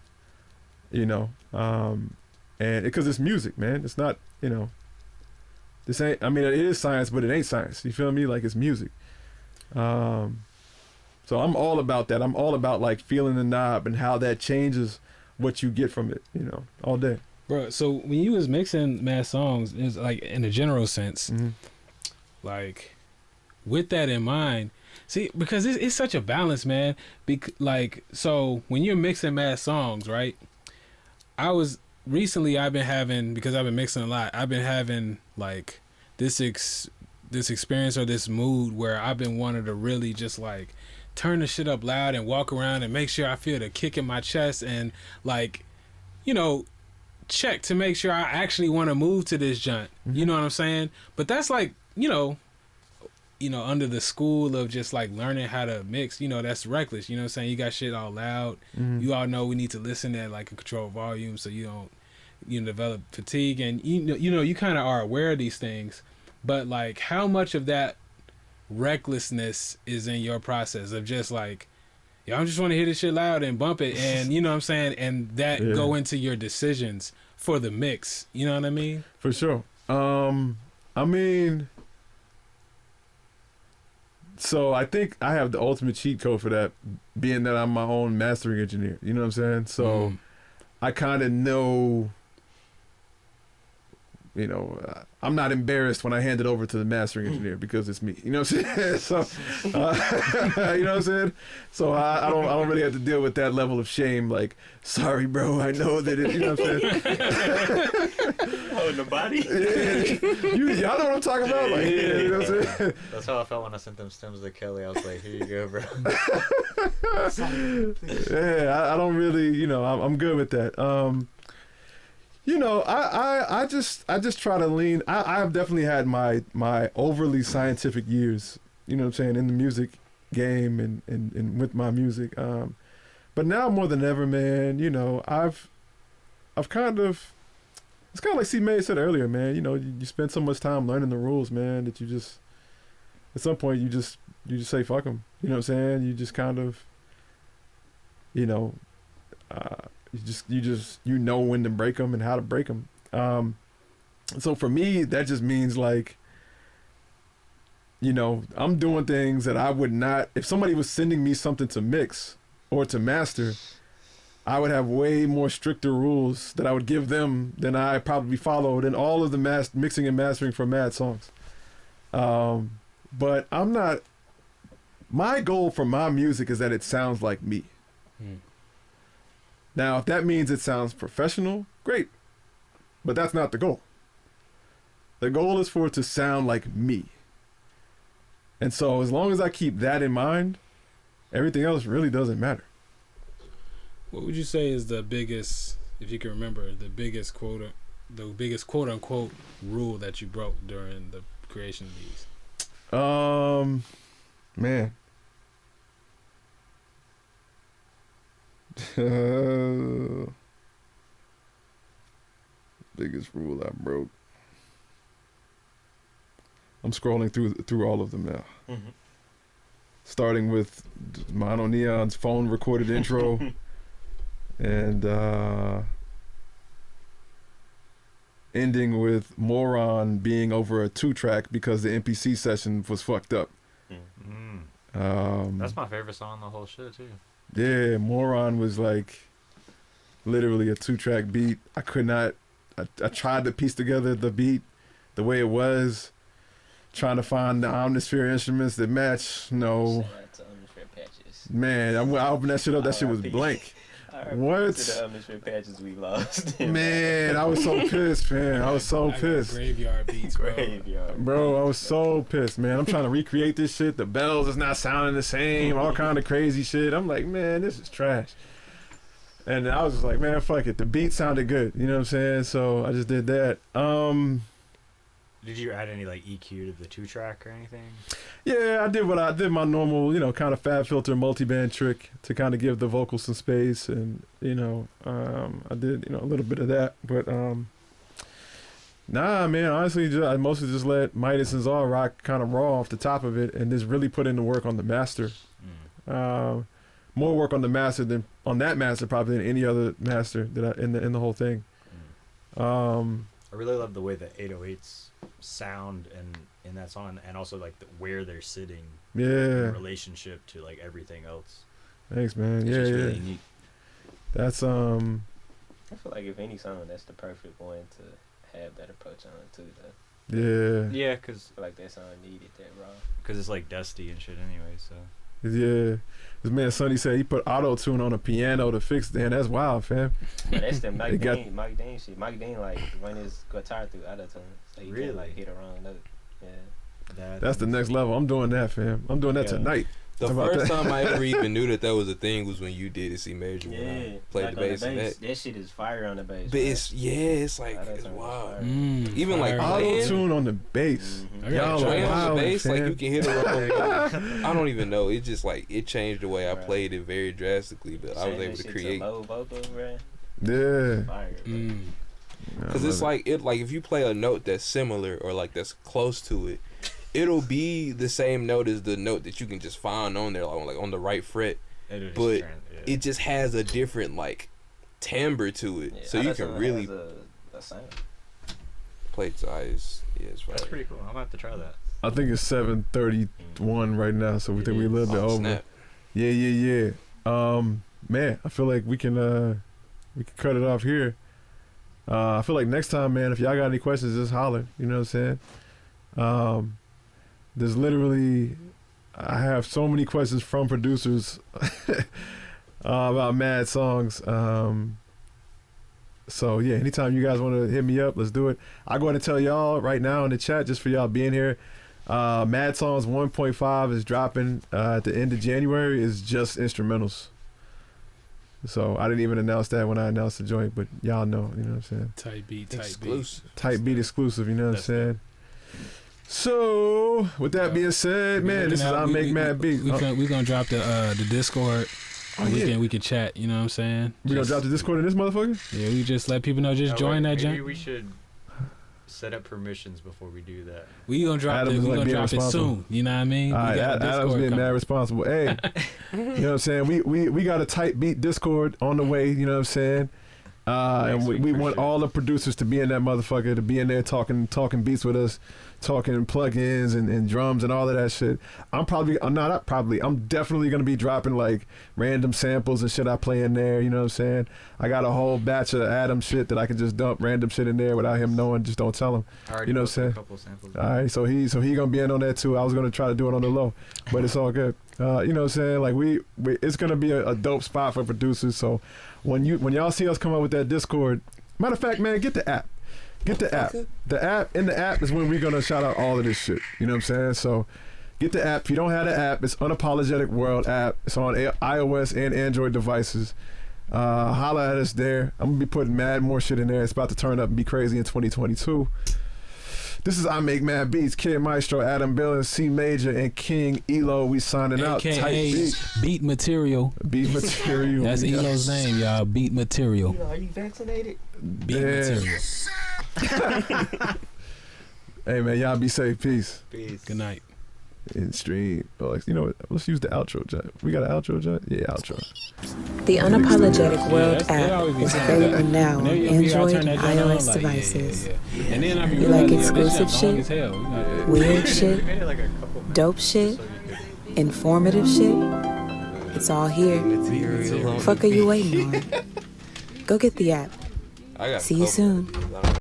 You know, and because it's music, man. It's not, you know, this ain't. I mean, it is science, but it ain't science. You feel me? Like, it's music. So I'm all about that. I'm all about like feeling the knob and how that changes what you get from it, you know, all day. bro, so when you was mixing Mad songs, is like in a general sense, like with that in mind, see, because it's such a balance, man. So when you're mixing Mad songs, right? I've been having, because I've been mixing a lot, I've been having like this experience or this mood where I've been wanting to really just like turn the shit up loud and walk around and make sure I feel the kick in my chest and like, you know, check to make sure I actually want to move to this joint. You know what I'm saying? But that's like, you know, you know, under the school of just like learning how to mix, you know, that's reckless. You know what I'm saying? You got shit all loud. You all know we need to listen at like a controlled volume so you don't, you know, develop fatigue. And you know, you kind of are aware of these things, but like how much of that recklessness is in your process of just like, yo, I just want to hear this shit loud and bump it, and you know what I'm saying, and that go into your decisions for the mix. You know what I mean? For sure. I mean, so I think I have the ultimate cheat code for that, being that I'm my own mastering engineer. You know what I'm saying? So I kind of know, you know, I'm not embarrassed when I hand it over to the mastering engineer because it's me. You know what I'm saying? So, you know what I'm saying? So I don't really have to deal with that level of shame. Like, sorry, bro, I know that it. You know what I'm saying? Oh, in the body. Y'all know what I'm talking about? Like, you know what I'm saying? That's how I felt when I sent them stems to Kelly. I was like, here you go, bro. Yeah, I don't really, you know, I'm good with that. You know, I just try to lean. I've definitely had my overly scientific years, you know what I'm saying, in the music game and with my music. But now more than ever, man, you know, I've kind of, it's kind of like C. May said earlier, man, you know, you spend so much time learning the rules, man, that you just, at some point you just say fuck them. You know what I'm saying? You just kind of, you know, you know when to break them and how to break them. So for me, that just means like, you know, I'm doing things that I would not, if somebody was sending me something to mix or to master, I would have way more stricter rules that I would give them than I probably followed in all of the mixing and mastering for mad songs. But I'm not, my goal for my music is that it sounds like me. Now, if that means it sounds professional, great. But that's not the goal. The goal is for it to sound like me. And so as long as I keep that in mind, everything else really doesn't matter. What would you say is the biggest, if you can remember, the biggest quote unquote rule that you broke during the creation of these? Man. Biggest rule I broke. I'm scrolling through all of them now. Starting with Mono Neon's phone recorded intro and ending with Moron being over a 2-track because the MPC session was fucked up. That's my favorite song on the whole shit too. Yeah, Moron was like literally a 2-track beat. I could not, I tried to piece together the beat the way it was, trying to find the Omnisphere instruments that match. No. Man, I opened that shit up, that shit was blank. What? To the Omnisphere patches we lost. Man, I was so pissed, man. I was so pissed. Graveyard beats, bro. Bro, I was so pissed, man. I'm trying to recreate this shit. The bells is not sounding the same. All kind of crazy shit. I'm like, man, this is trash. And I was just like, man, fuck it. The beat sounded good. You know what I'm saying? So I just did that. Did you add any like EQ to the 2-track or anything? Yeah, I did my normal, you know, kind of Fab Filter multi-band trick to kind of give the vocals some space, and you know, I did, you know, a little bit of that, but nah, man, honestly, I mostly just let Midas and Czar rock kind of raw off the top of it, and just really put in the work on the master. More work on the master than on that master probably than any other master that in the whole thing. I really love the way the 808s sound and in that song, and also like where they're sitting in relationship to like everything else. Thanks, man. Yeah, really unique. That's I feel like if any song, that's the perfect one to have that approach on too, though. Yeah, cause I feel like that song needed that raw. Cause it's like dusty and shit anyway. So yeah, this man Sonny said he put auto tune on a piano to fix it. That's wild, fam. But that's the Mike Dean shit. Mike Dean like run his guitar through auto tune, so he can like hit a wrong note. Yeah. That's the next level. I'm doing that, fam. I'm doing that tonight. The first time I ever even knew that was a thing was when you did it, C Major. Yeah, when I played like the bass. And that shit is fire on the bass. but it's like it's wild. Even like auto tune on the bass. Y'all playing on the bass, like you can hit it. I don't even know. It just like it changed the way I played it very drastically. But I was able to create. Low vocal, bro. Yeah. Fire, Because it's like if you play a note that's similar or like that's close to it, it'll be the same note as the note that you can just find on there, like on the right fret. But it just has a different like timbre to it, so you can really play size. Yeah, it's right. That's pretty cool. I'm gonna have to try that. I think it's 7:31 right now, so we think we a little bit over. Snap. Yeah. Man, I feel like we can cut it off here. I feel like next time, man, if y'all got any questions, just holler. You know what I'm saying? There's literally, I have so many questions from producers about mad songs. So yeah, anytime you guys want to hit me up, let's do it. I'll go ahead and tell y'all right now in the chat, just for y'all being here. Mad Songs 1.5 is dropping at the end of January. It's just instrumentals. So I didn't even announce that when I announced the joint, but y'all know, you know what I'm saying? Tight beat exclusive, you know what I'm saying? So with that being said, man, this is I Make Mad Beats. We gonna drop the Discord. We can chat, you know what I'm saying? We gonna drop the Discord in this motherfucker? Yeah, we just let people know, join that jump. Maybe we should set up permissions before we do that. We gonna drop it soon. You know what I mean? All right, Adam's being mad responsible. Hey, you know what I'm saying? We got a tight beat Discord on the way. You know what I'm saying? And we want all the producers to be in that motherfucker, to be in there talking beats with us, talking plugins and drums and all of that shit. I'm definitely gonna be dropping like random samples and shit I play in there. You know what I'm saying? I got a whole batch of Adam shit that I can just dump random shit in there without him knowing. Just don't tell him. You know what I'm saying? A couple samples. All right, so he gonna be in on that too. I was gonna try to do it on the low, but it's all good. You know what I'm saying? Like we it's gonna be a dope spot for producers. So when y'all see us come up with that Discord, matter of fact, man, get the app. Get the app. The app is when we're gonna shout out all of this shit. You know what I'm saying? So get the app. If you don't have the app, it's Unapologetic World app. It's on iOS and Android devices. Holla at us there. I'm gonna be putting mad more shit in there. It's about to turn up and be crazy in 2022. This is I Make Mad Beats, Kid Maestro, Adam Billings, C Major, and King Elo. We signing out. AKA Beat Material. Beat Material. That's Elo's name, y'all. Beat Material. Are you vaccinated? Beat Material. Hey man, y'all be safe. Peace. Good night. In stream. You know what? Let's use the outro, Jut. We got an outro, Jut? Yeah, outro. The Unapologetic World app is available now on Android and iOS devices. And then you like exclusive shit, weird shit, dope shit, informative shit? It's all here. Fuck are you waiting on? Go get the app. See you soon.